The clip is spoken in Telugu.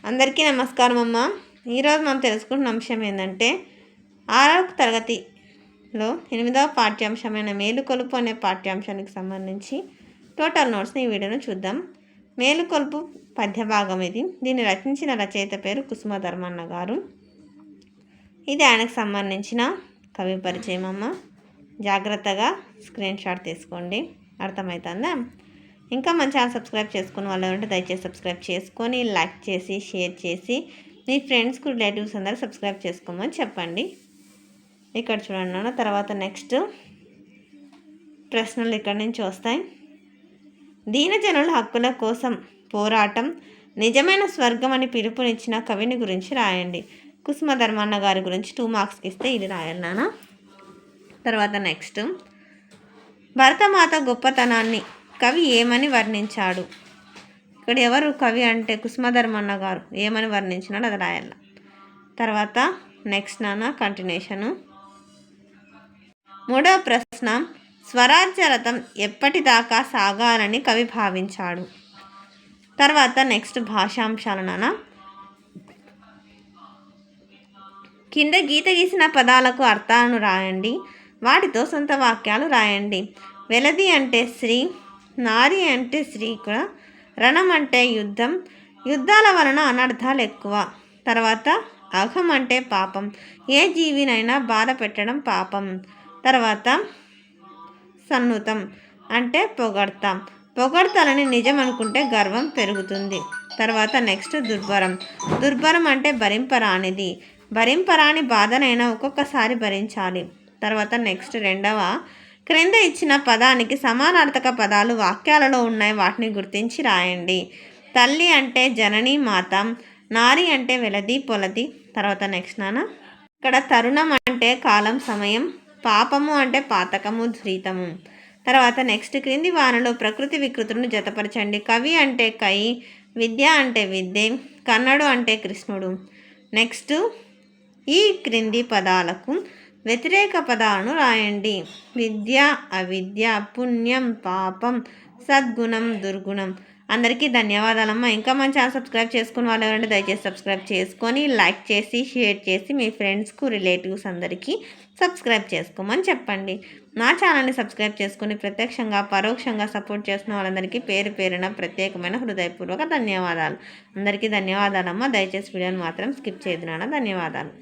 అందరికీ నమస్కారం అమ్మ. ఈరోజు మనం తెలుసుకుంటున్న అంశం ఏంటంటే 6వ తరగతిలో 8వ పాఠ్యాంశమైన మేలుకొలుపు అనే పాఠ్యాంశానికి సంబంధించి టోటల్ నోట్స్ని ఈ వీడియోను చూద్దాం. మేలుకొలుపు పద్య భాగం ఇది. దీన్ని రచించిన రచయిత పేరు కుసుమధర్మన్న గారు. ఇది ఆయనకు సంబంధించిన కవి పరిచయం అమ్మ. జాగ్రత్తగా స్క్రీన్ షాట్ తీసుకోండి, అర్థమవుతుందా? ఇంకా మన ఛానల్ సబ్స్క్రైబ్ చేసుకుని వాళ్ళు ఉంటే దయచేసి సబ్స్క్రైబ్ చేసుకొని లైక్ చేసి షేర్ చేసి మీ ఫ్రెండ్స్కు రిలేటివ్స్ అందరూ సబ్స్క్రైబ్ చేసుకోమని చెప్పండి. ఇక్కడ చూడండి నాన్న. తర్వాత నెక్స్ట్ ప్రశ్నలు ఇక్కడి నుంచి వస్తాయి. దీనజనుల హక్కుల కోసం పోరాటం, నిజమైన స్వర్గం అని పిలుపునిచ్చిన కవిని గురించి రాయండి. కుసుమధర్మన్న గారి గురించి 2 మార్క్స్కి ఇస్తే ఇది రాయాలి నాన్న. తర్వాత నెక్స్ట్ భరతమాత గొప్పతనాన్ని కవి ఏమని వర్ణించాడు. ఇక్కడ ఎవరు కవి అంటే కుసుమధర్మన్న గారు. ఏమని వర్ణించినాడు అది రాయాల. తర్వాత నెక్స్ట్ నాన్న కంటిన్యూషను. 3వ ప్రశ్న స్వరాజ్య రథం ఎప్పటిదాకా సాగాలని కవి భావించాడు. తర్వాత నెక్స్ట్ భాషాంశాలు నాన్న. కింద గీత గీసిన పదాలకు అర్థాలను రాయండి. వాటితో సొంత వాక్యాలు రాయండి. వెలది అంటే స్త్రీ, నారి అంటే స్త్రీ కూడా, రణం అంటే యుద్ధం, యుద్ధాల వలన అనర్థాలు ఎక్కువ. తర్వాత అఘం అంటే పాపం, ఏ జీవినైనా బాధ పెట్టడం పాపం. తర్వాత సన్నుతం అంటే పొగడ్తాం, పొగడ్తలని నిజం అనుకుంటే గర్వం పెరుగుతుంది. తర్వాత నెక్స్ట్ దుర్భరం, దుర్భరం అంటే భరింపరానిది, భరింపరాని బాధనైనా ఒక్కొక్కసారి భరించాలి. తర్వాత నెక్స్ట్ 2వ క్రింద ఇచ్చిన పదానికి సమానార్థక పదాలు వాక్యాలలో ఉన్నాయి, వాటిని గుర్తించి రాయండి. తల్లి అంటే జనని మాత, నారి అంటే వెలది పొలది. తర్వాత నెక్స్ట్ నాన్న. ఇక్కడ తరుణం అంటే కాలం సమయం, పాపము అంటే పాతకము ధృతము. తర్వాత నెక్స్ట్ క్రింది వానలో ప్రకృతి వికృతులను జతపరచండి. కవి అంటే కై, విద్య అంటే విద్యే, కన్నడు అంటే కృష్ణుడు. నెక్స్ట్ ఈ క్రింది పదాలకు వ్యతిరేక పదాలను రాయండి. విద్య అవిద్య, పుణ్యం పాపం, సద్గుణం దుర్గుణం. అందరికీ ధన్యవాదాలమ్మా. ఇంకా మన ఛానల్ సబ్స్క్రైబ్ చేసుకుని వాళ్ళు ఎవరంటే దయచేసి సబ్స్క్రైబ్ చేసుకొని లైక్ చేసి షేర్ చేసి మీ ఫ్రెండ్స్కు రిలేటివ్స్ అందరికీ సబ్స్క్రైబ్ చేసుకోమని చెప్పండి. నా ఛానల్ని సబ్స్క్రైబ్ చేసుకుని ప్రత్యక్షంగా పరోక్షంగా సపోర్ట్ చేస్తున్న వాళ్ళందరికీ పేరు పేరున ప్రత్యేకమైన హృదయపూర్వక ధన్యవాదాలు. అందరికీ ధన్యవాదాలమ్మా. దయచేసి వీడియోని మాత్రం స్కిప్ చేయదు నాన్న. ధన్యవాదాలు.